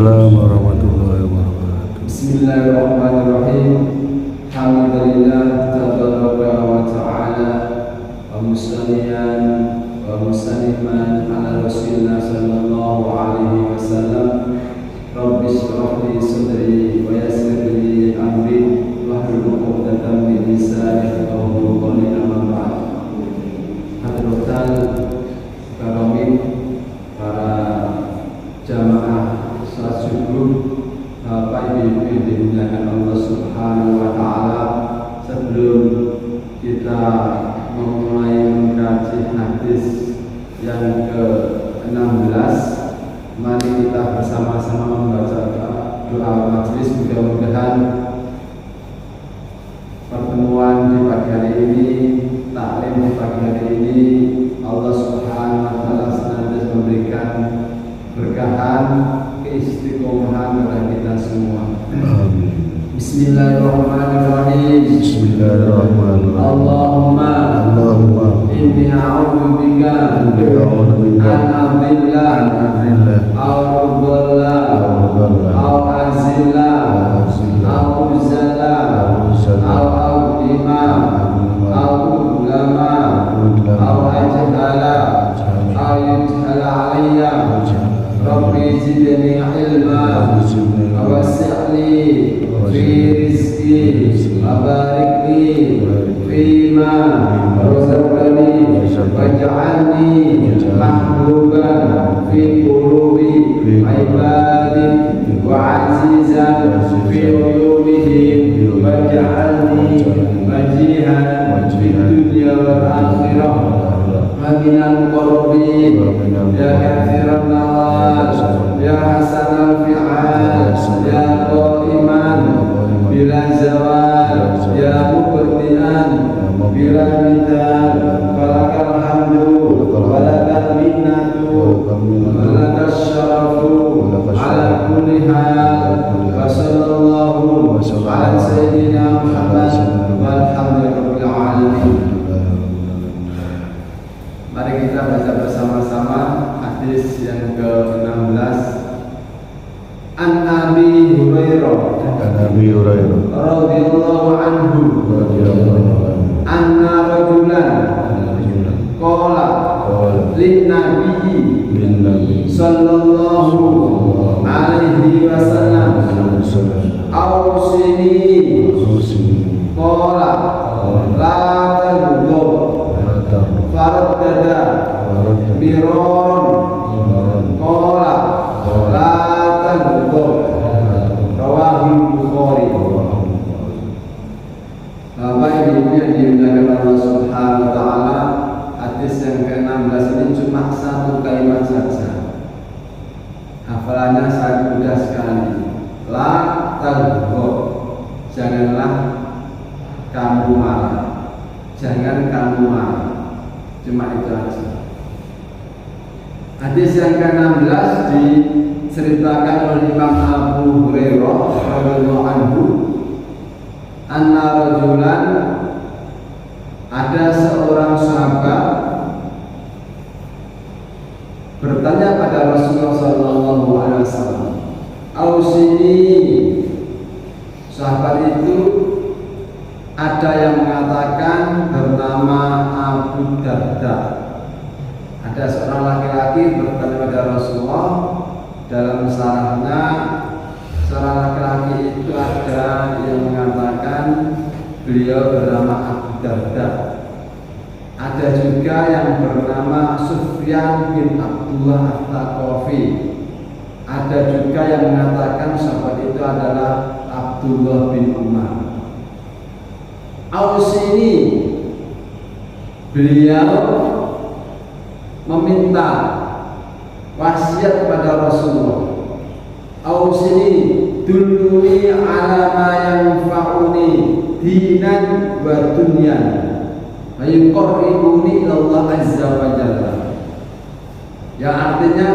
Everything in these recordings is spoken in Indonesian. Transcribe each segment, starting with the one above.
Waalaikumsalam warahmatullahi wabarakatuh. Bismillahirrahmanirrahim. Alhamdulillah tabaraka wa ta'ala wa musalliyan wa musalliman ala Rasulillah sallallahu alaihi wasallam. Rabbi shrah li sadri wa yassir li amri wahlul 'uqdatam min lisani yafqahu qawli. Amma ba'd. Hadratal karamin, para jamaah salat subuh, Bapak Ibu yang dimuliakan Allah Subhanahu wa taala, sebelum kita memulai mengkaji hadis yang ke-16, mari kita bersama-sama membaca doa majelis. Mudah-mudahan pertemuan di pagi hari ini, taklim di pagi hari ini, Allah Subhanahu wa taala senantiasa memberikan berkahan, keistiqomahan kepada kita semua. Amin. Bismillahirrahmanirrahim. Bismillahirrahmanirrahim. Allahumma inni a'udzubika an adilla aw udalla aw azilla aw uzalla aw aqima aw ulama aw ajhala aw yujhala alayya. Rabbi zidni ilma wa wasi'li fi rizqi wa barik li fima razaqtani waj'alni mahbuban fi qulubi ibadik wa azizan fi qulubihim waj'alni wajihan fi dunya wal akhirah minal muqarrabin ya katsiran nawas ya hasanal fi'al ya qaiman bila zawal ya mubdian bila mitan falakal hamdu walakal minnatu walakal syarafu ala kulli hal. Wa sallallahu ala sayyidina Muhammad walhamdulillahi alamin. Mari kita baca bersama-sama hadis yang ke-16. An Abi Hurairah radhiyallahu anhu anna rajulan qala lin nabiyyi sallallahu alaihi wasallam awsini qala la taghdab faraddada miron qala la taghdab. Rawahul Bukhari. Bapak Ibu yang dimuliakan Allah Subhanahu wa taala, hadis yang ke-16 ini cuma satu kalimat saja. Hafalannya sangat mudah sekali. La taghdab. Janganlah kamu marah. Jangan kamu marah. Cuma itu aja. Hadis yang ke-16 diceritakan oleh Imam Abu Hurairah radhiyallahu anhu, anna rajulan, ada seorang sahabat bertanya pada Rasulullah sallallahu alaihi wasallam, ausini. Sahabat itu ada yang mengatakan bernama Abu Darda. Ada seorang laki-laki bertanya pada Rasulullah. Dalam syarahnya, seorang laki-laki itu ada yang mengatakan beliau bernama Abu Darda. Ada juga yang bernama Sufyan bin Abdullah At-Taqafi. Ada juga yang mengatakan sahabat itu adalah Abdullah bin Umar. Ausini, beliau meminta wasiat kepada Rasulullah. Ausini duluni ala ma yanfa'uni dinan wa dunyan wa yuqarribuni Allah azza wa jalla. Ya, artinya,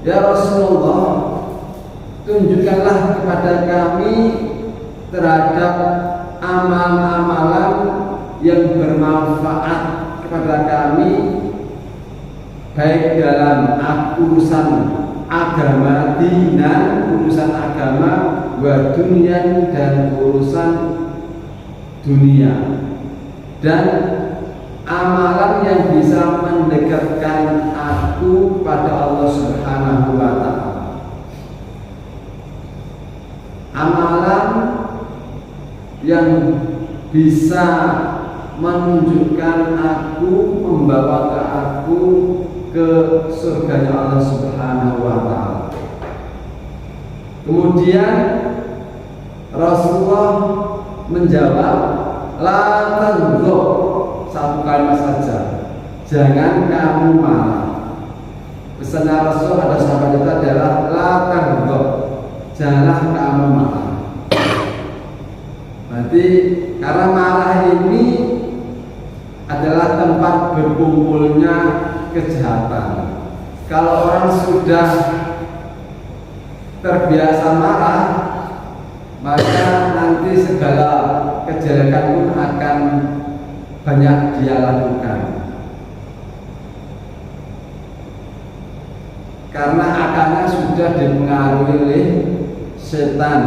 ya Rasulullah, tunjukkanlah kepada kami terhadap amalan-amalan yang bermanfaat kepada kami baik dalam urusan agama, dinan, urusan agama, wa dunyan, dan urusan dunia, dan amalan yang bisa mendekatkan aku pada Allah Subhanahu wa Ta'ala. Amalan yang bisa menunjukkan aku, membawa ke aku ke surganya Allah Subhanahu wa Ta'ala. Kemudian Rasulullah menjawab, la taghdab, satu kalimat saja, jangan kamu marah. Pesan Rasul ada sahabat itu adalah la taghdab, janganlah kamu marah. Berarti karena marah ini adalah tempat berkumpulnya kejahatan. Kalau orang sudah terbiasa marah, maka nanti segala kejelekan pun akan banyak dia lakukan. Karena akalnya sudah dipengaruhi oleh setan.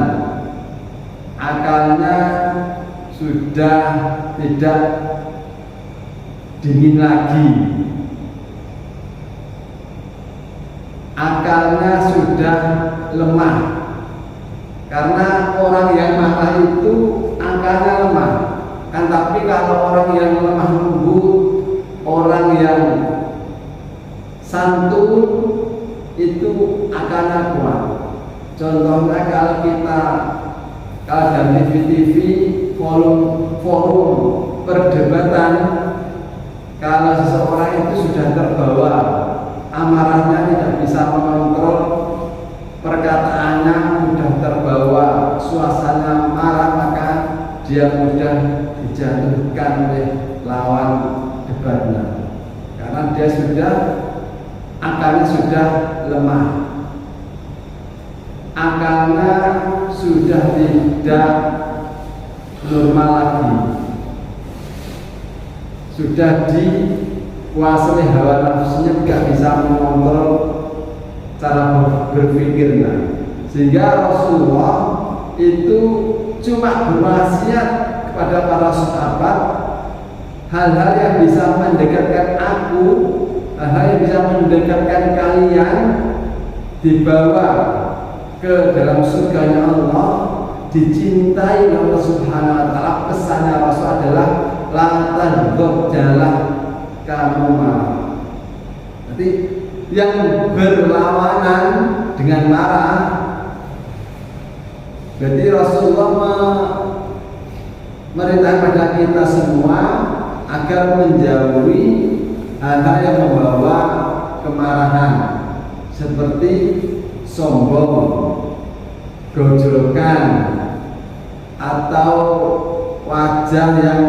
Akalnya sudah tidak dingin lagi. Akalnya sudah lemah. Karena orang yang marah itu akalnya lemah. Kan tapi kalau orang yang lemah lembut, orang yang santun, itu akalnya kuat. Contohnya kalau dalam TV forum perdebatan, kalau seseorang itu sudah terbawa amarahnya, tidak bisa mengontrol perkataannya, mudah terbawa suasana marah, maka dia mudah dijatuhkan oleh lawan debatnya, karena dia akalnya sudah lemah, akalnya sudah tidak normal lagi, sudah dikuasai hawa nafsunya, tidak bisa mengontrol cara berpikirnya. Sehingga Rasulullah itu cuma berwasiat kepada para sahabat, hal-hal yang bisa mendekatkan aku, hal-hal yang bisa mendekatkan kalian, dibawa ke dalam surganya Allah, dicintai Allah Subhanahu wa Ta'ala. Pesannya Rasul adalah la taghdab, janganlah kamu marah. Jadi yang berlawanan dengan marah, berarti Rasulullah merintah pada kita semua agar menjauhi hal-hal yang membawa kemarahan, seperti sombong, gojolokan, atau wajah yang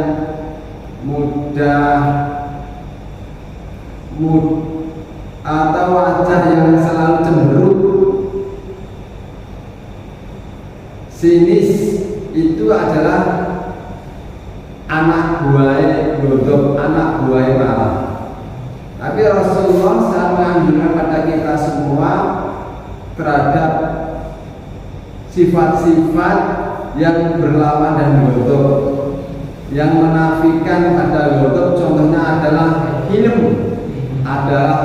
atau wajah yang selalu cemberut, sinis. Itu adalah anak buah godok, anak buah marah. Tapi Rasulullah sangat menganjurkan pada kita semua terhadap sifat-sifat yang berlawan dan godok, yang menafikan pada godok. Contohnya adalah hilm, adalah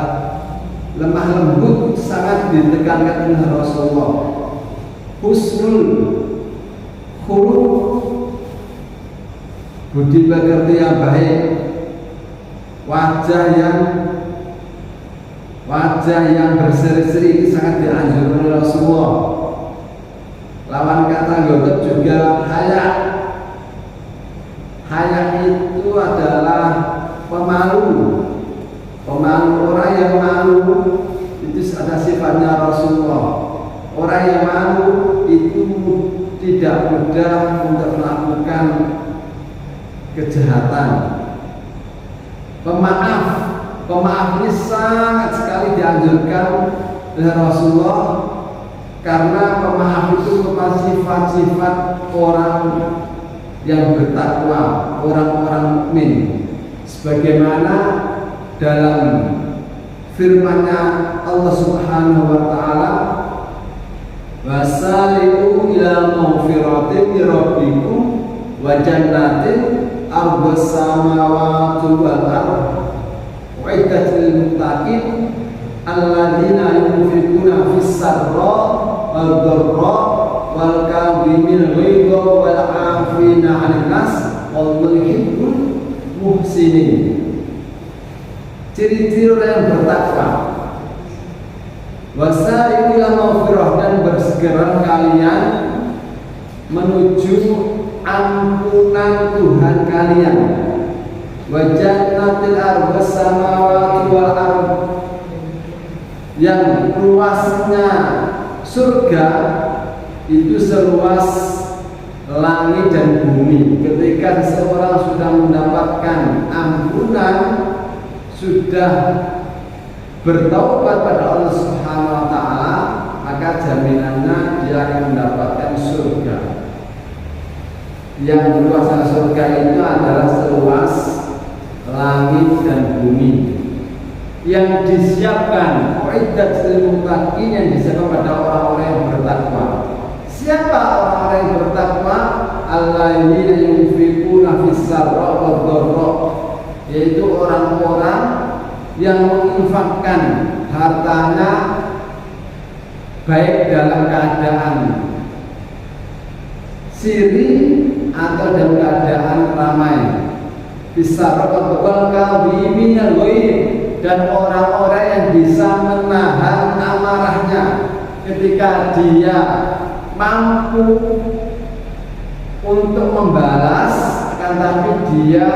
lemah lembut, sangat ditekankan oleh Rasulullah. Husnul khuluq, budi pekerti yang baik, wajah yang berseri-seri, sangat dianjurkan oleh Rasulullah. Lawan kata godok juga haya. Haya itu adalah pemalu. Orang yang malu itu ada sifatnya Rasulullah. Orang yang malu itu tidak mudah untuk melakukan kejahatan. Pemaaf ini sangat sekali dianjurkan oleh Rasulullah, karena pemaaf itu merupakan sifat-sifat orang yang bertakwa, orang-orang mukmin. Sebagaimana dalam firman-Nya Allah Subhanahu wa taala, wasari'u ila maghfiratin min rabbikum wa jannatin ardhus samawati wal ardh uiddat lil muttaqin alladzina yunfiquna fis sarra wal dharra wal kadhimil ghaidha wal 'afina 'anil nas wallahu yuhibbul muhsinin. Ciri-ciri orang yang bertakwa, wasari'u ila maghfirah, dan bersegera kalian menuju ampunan Tuhan kalian, wa jannatil ardhis samawati wal ardh, yang luasnya surga itu seluas langit dan bumi. Ketika seorang sudah mendapatkan ampunan, sudah bertaubat pada Allah Subhanahu wa taala, maka jaminannya dia akan mendapatkan surga. Yang luasnya surga itu adalah seluas langit dan bumi, yang disiapkan uiddat lil muttaqin, yang disiapkan pada orang-orang yang bertakwa. Siapa orang-orang yang bertakwa? Alladzina yunfiquna fis sarra wad dharra, yaitu orang-orang yang menginfakkan hartanya baik dalam keadaan sirri atau dalam keadaan ramai. Bisa wal kadhiminal ghaidh, dan orang-orang yang bisa menahan amarahnya ketika dia mampu untuk membalas, akan tapi dia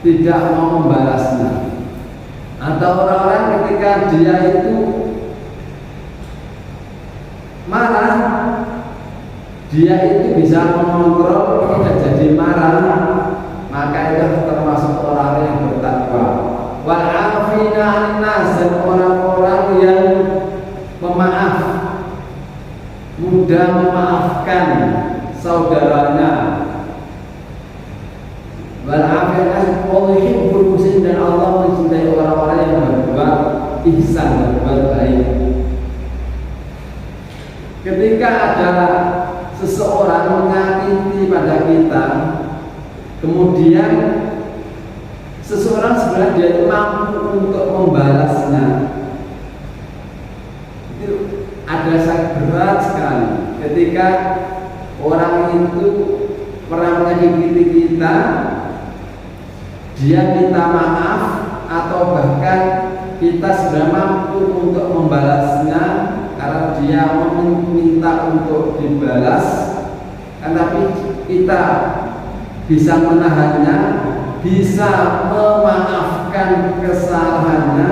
tidak mau membalasnya. Atau orang-orang ketika dia itu marah, dia itu bisa mengontrol tidak jadi marah, maka itu termasuk orang yang bertakwa. Wal 'afina 'anil nas, dan orang-orang yang pemaaf, mudah memaafkan saudaranya. Wal 'afina 'anil yuhibbul muhsinin, dan Allah mencintai orang-orang yang berbuat ihsan, berbuat baik. Ketika ada seseorang menyakiti pada kita, kemudian seseorang sebenarnya dia itu mampu untuk membalasnya, itu ada sangat berat sekali. Ketika orang itu pernah menyakiti kita, dia minta maaf, atau bahkan kita sudah mampu untuk membalasnya karena dia meminta untuk dibalas, tapi kita bisa menahannya, bisa memaafkan kesalahannya,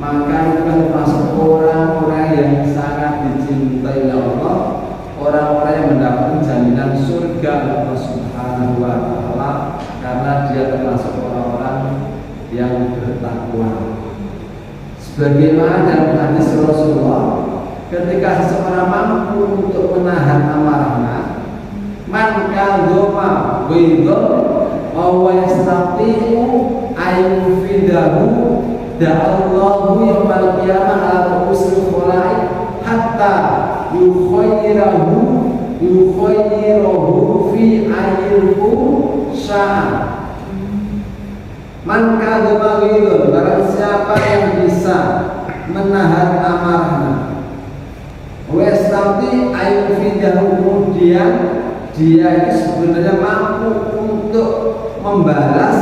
maka itu termasuk orang-orang yang sangat dicintai Allah, orang-orang yang mendapatkan jaminan surga Allah Subhanahu wa taala, karena dia termasuk orang-orang yang bertakwa. Sebagaimana dalam hadis Rasulullah, ketika seseorang mampu untuk menahan amarahnya, man kadhoma ghaidha wa yastati'u ayunfidahu da'allahu yawmal qiyamah ala ru'usil khala'iq hatta yukhayyiruhu fi ayyuhu sya'a. Man kadhoma ghaidha, barang siapa yang bisa menahan amarahnya, wastati ayunfidahu, kemudian dia itu sebenarnya mampu untuk membalas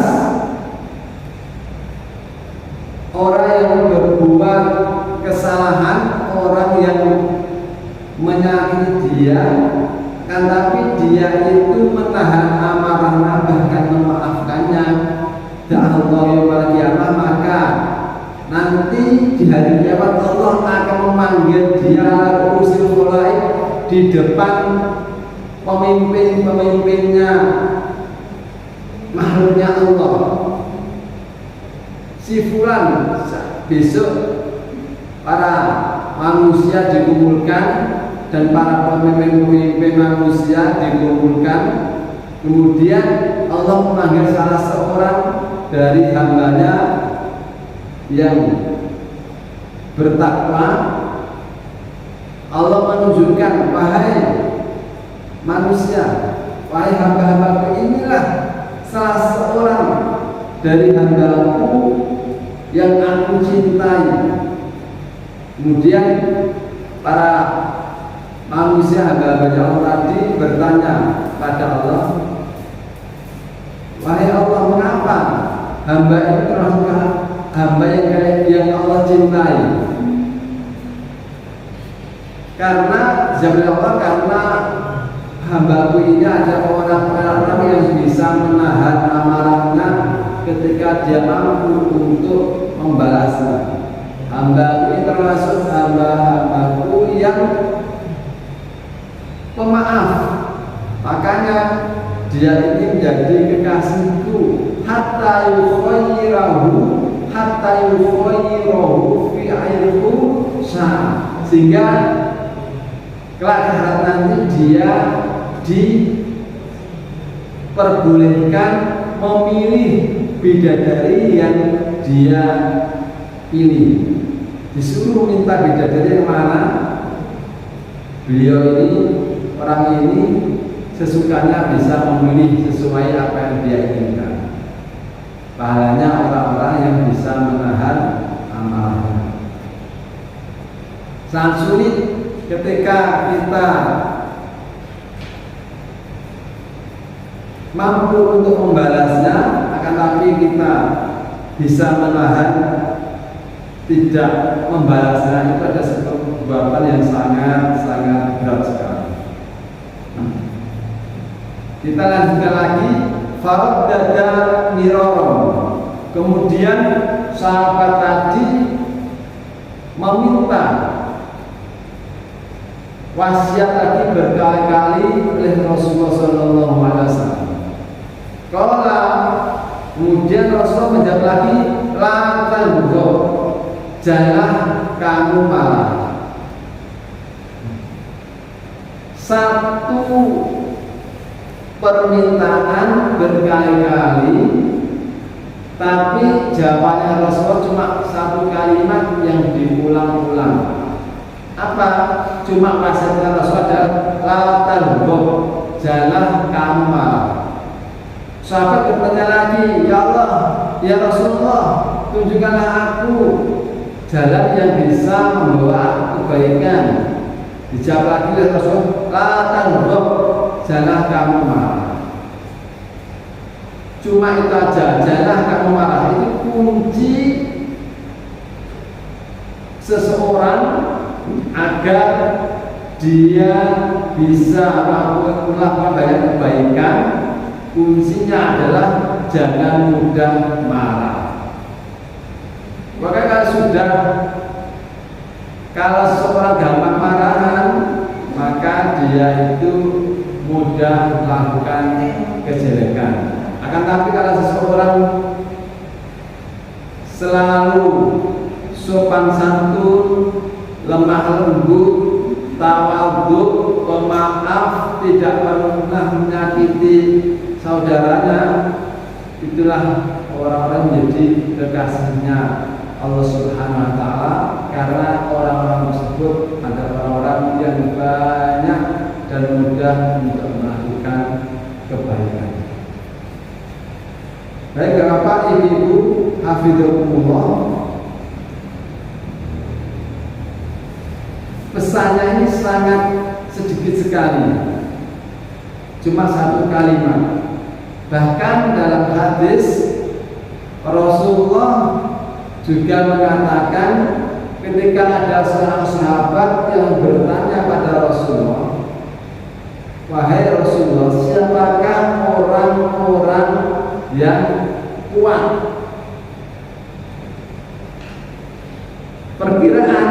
orang yang berbuat kesalahan, orang yang menyakiti dia, kan tapi dia itu menahan amarahnya, bahkan memaafkannya, da'allahu yawmal qiyamah, maka nanti di hari kiamat Allah akan memanggil dia ru'usil khala'iq di depan pemimpin-pemimpinnya, makhluknya Allah. Si fulan, besok para manusia dikumpulkan dan para pemimpin-pemimpin manusia dikumpulkan, kemudian Allah memanggil salah seorang dari hambanya yang bertakwa, Allah menunjukkan, wahai manusia, wahai hamba-hambaku, inilah salah seorang dari hambaku yang aku cintai. Kemudian para manusia hamba-hamba Allah tadi bertanya pada Allah, wahai Allah, mengapa hamba ini termasuk hamba yang Allah cintai? Karena jawab Allah, karena hambaku ini ada orang-orang yang bisa menahan amarahnya ketika dia mampu untuk membalasnya. Hamba ini termasuk hamba-hambaku yang pemaaf, makanya dia ini menjadi kekasihku hatta yukhayyirahu fi airiku sah, sehingga kelak akhirat nanti dia diperbolehkan memilih bidadari yang dia pilih. Disuruh minta bidadari yang mana, beliau ini, orang ini sesukanya bisa memilih sesuai apa yang dia inginkan. Pahalanya orang-orang yang bisa menahan amarahnya. Sangat sulit ketika kita mampu untuk membalasnya, akan tapi kita bisa menahan tidak membalasnya, itu ada satu perbuatan yang sangat berat sekali. Kita lanjutkan lagi. Faraddada miraron. Kemudian sahabat tadi meminta wasiat lagi berkali-kali oleh Rasulullah SAW. Kemudian Rasulullah menjawab lagi, la tango, jangan kamu marah. Satu permintaan berkali-kali, tapi jawabannya Rasulullah cuma satu kalimat yang diulang-ulang. Apa? Cuma wasiatnya Rasulullah adalah la tango, jangan kamu marah. Sahabat bertanya lagi, ya Allah, ya Rasulullah, tunjukkanlah aku jalan yang bisa membawa kebaikan. Dijawab lagi oleh Rasul, la tanghab, jangan kamu marah. Cuma itu aja, jangan kamu marah. Itu kunci seseorang agar dia bisa melakukan banyak kebaikan. Kuncinya adalah jangan mudah marah. Maka kalau seseorang gampang marahan, maka dia itu mudah melakukan kejelekan. Akan tapi kalau seseorang selalu sopan santun, lemah lembut, tawadhu, pemaaf, tidak pernah menyakiti saudaranya, itulah orang-orang menjadi kekasihnya Allah Subhanahu wa Ta'ala, karena orang-orang tersebut adalah orang yang banyak dan mudah untuk melakukan kebaikan. Baik, Bapak Ibu, hafidhakumullah. Pesannya ini sangat sedikit sekali, cuma satu kalimat. Bahkan dalam hadis Rasulullah juga mengatakan, ketika ada seorang sahabat yang bertanya pada Rasulullah, wahai Rasulullah, siapakah orang-orang yang kuat? Perkiraan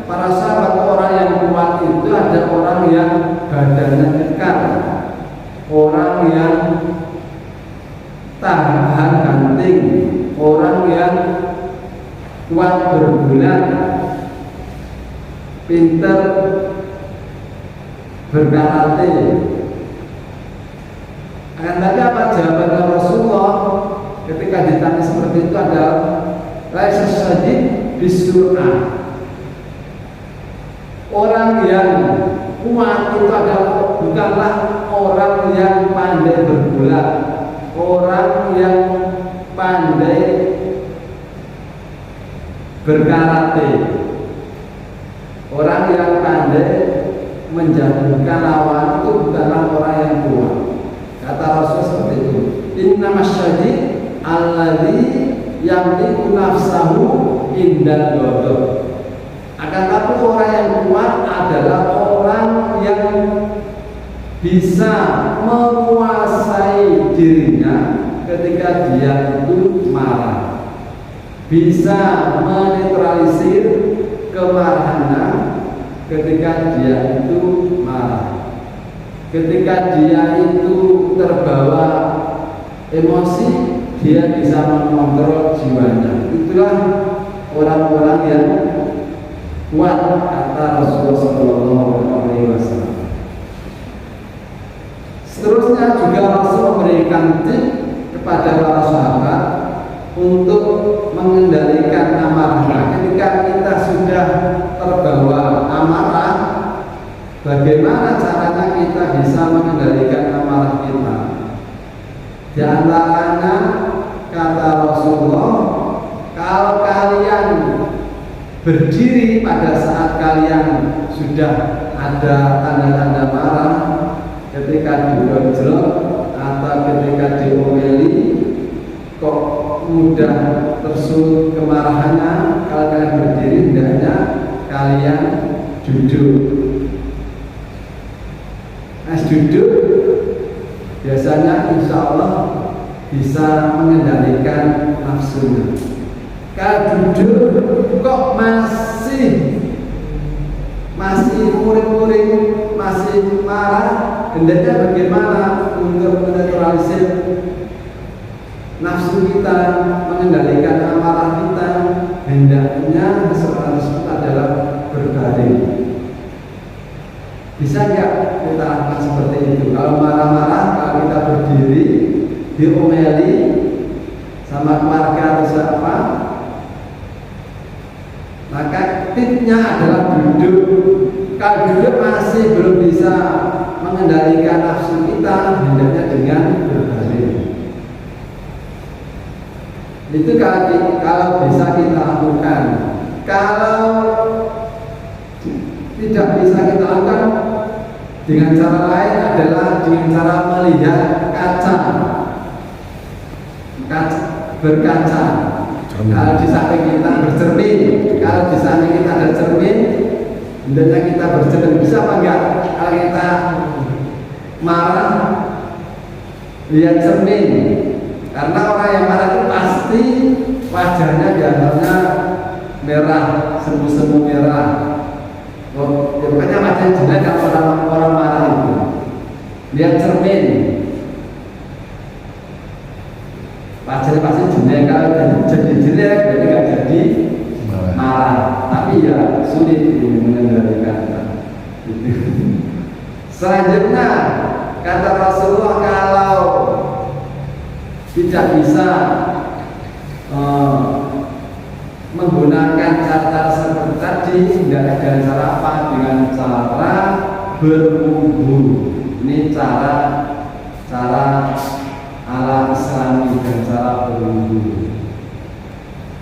para sahabat, orang yang kuat itu ada orang yang badannya kekar, orang yang tahan banting, orang yang kuat berbulan, pintar berkarate. Akan tadi apa jawaban Rasulullah ketika ditanya seperti itu adalah laisa syadid bisur'ah, Orang yang kuat itu adalah bukanlah orang yang pandai bergulat, orang yang pandai berkarate, orang yang pandai menjatuhkan lawan itu bukanlah orang yang kuat. Kata Rasul seperti itu. Innamas syadid alladzi yamliku nafsahu indal ghadab. Akan tapi orang yang kuat adalah orang yang bisa menguasai dirinya ketika dia itu marah, bisa menetralisir kemarahannya ketika dia itu marah, ketika dia itu terbawa emosi, dia bisa mengontrol jiwanya. Itulah orang-orang yang kuat, kata Rasulullah SAW. Seterusnya juga Rasul memberikan tip kepada para sahabat untuk mengendalikan amarah. Ketika kita sudah terbawa amarah, bagaimana caranya kita bisa mengendalikan amarah kita? Di antaranya kata Rasulullah, kalau kalian berdiri pada saat kalian sudah ada tanda-tanda marah, ketika digojlok atau ketika diomeli, kok mudah tersulut kemarahannya, kalau kalian berdiri hendaknya kalian duduk. Duduk biasanya insya Allah bisa mengendalikan nafsunya. Kalau duduk kok masih muring-muring, masih marah, hendaknya bagaimana untuk menetralisir nafsu kita, mengendalikan amarah kita? Hendaknya seorang tersebut adalah berbaring. Bisa nggak kita lakukan seperti itu? Kalau marah-marah, kalau kita berdiri, diomeli sama keluarga atau siapa, maka tipnya adalah duduk. Kalau duduk masih belum bisa mengendalikan nafsu kita, hendaknya dengan berbaring. Itu kalau bisa kita lakukan. Kalau tidak bisa kita lakukan, dengan cara lain adalah dengan cara melihat berkaca. Kalau di samping kita bercermin, kalau di samping kita ada cermin, hendaknya kita bercermin. Bisa apa enggak? Kalau kita marah, lihat cermin. Karena orang yang marah itu pasti wajahnya gambarnya merah, semu-semu merah. Bukannya wajah jelek kalau orang marah itu. Lihat cermin, wajahnya pasti jelek. Kalau jadi jelek berarti nggak jadi marah. Tapi ya sulit mengendalikan. Selanjutnya kata Rasulullah, kalau tidak bisa menggunakan cara seperti tadi, tidak ada cara apa? Dengan cara berwudu. Ini cara ala Islami dan cara berwudu.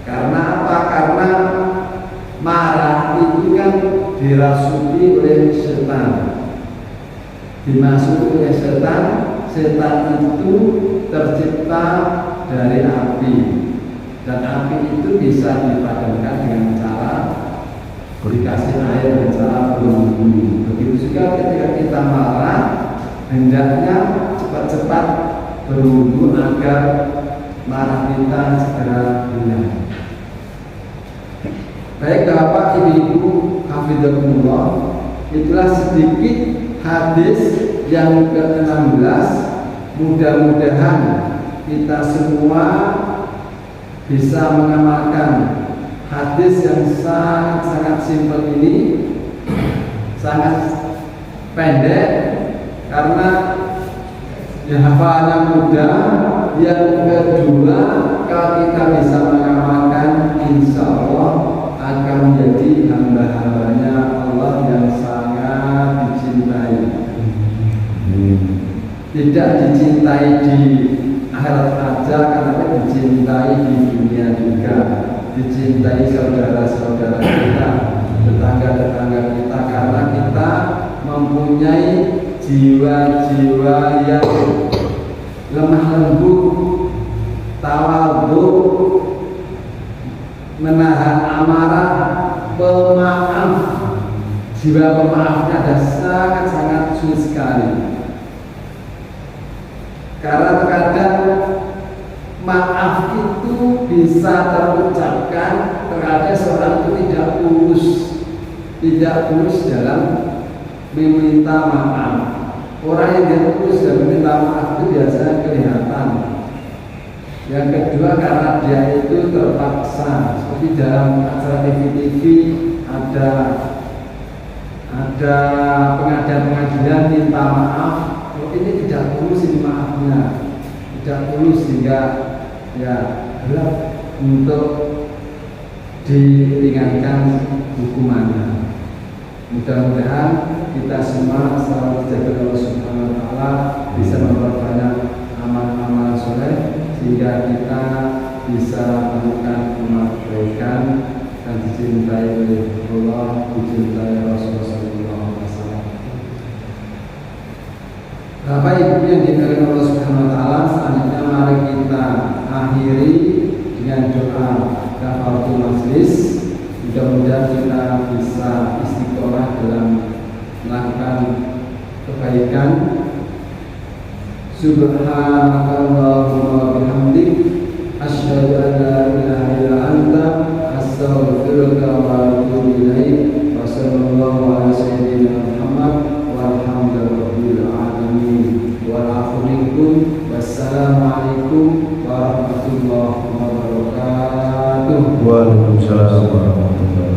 Karena apa? Karena marah itu kan dirasuki oleh setan, dimasuki oleh setan. Setan itu tercipta dari api, dan api itu bisa dipadamkan dengan cara dikasih air dan cara berwudu. Begitu juga ketika kita marah, hendaknya cepat-cepat berwudu agar marah kita segera hilang. Baik Bapak Ibu hafidzakumullah, itulah sedikit hadis yang ke-16. Mudah-mudahan kita semua bisa mengamalkan hadis yang sangat simpel ini, sangat pendek, karena ya hafalannya mudah. Yang kedua, kalau kita bisa mengamalkan, insya Allah akan menjadi hamba-hambanya Allah yang tidak dicintai di akhirat saja, karena dicintai di dunia juga, dicintai saudara-saudara kita, tetangga-tetangga kita, karena kita mempunyai jiwa-jiwa yang lemah lembut, tawadhu, menahan amarah, pemaaf. Jiwa pemaafnya ada sangat-sangat sulit sekali. Karena terkadang maaf itu bisa terucapkan, terkadang seorang itu tidak tulus dalam meminta maaf. Orang yang tidak tulus dalam meminta maaf itu biasanya kelihatan. Yang kedua, karena dia itu terpaksa. Seperti dalam acara TV ada pengajian minta maaf. Ini tidak tulus, ini maafnya tidak tulus, sehingga ya gelap untuk diringankan hukumannya. Mudah-mudahan kita semua selalu dijaga Allah Subhanahu wa Ta'ala, bisa memperbanyak amal-amal soleh, sehingga kita bisa menemukan kebaikan dan dicintai oleh Allah, dicintai Rasulullah SAW. Bapak Ibu yang dimuliakan Allah Subhanahu wa Ta'ala, selanjutnya mari kita akhiri dengan doa kafaratul majlis. Mudah-mudahan kita bisa istiqomah dalam melakukan kebaikan. Subhanakallahumma wa bihamdik, asyhadu an la ilaha illa anta, astaghfiruka wa atubu ilaik. Wa sallallahu ala sayyidina Muhammad walhamdulillahirabbil alamin. Wassalamualaikum warahmatullahi wabarakatuh. Waalaikumsalam warahmatullahi wabarakatuh.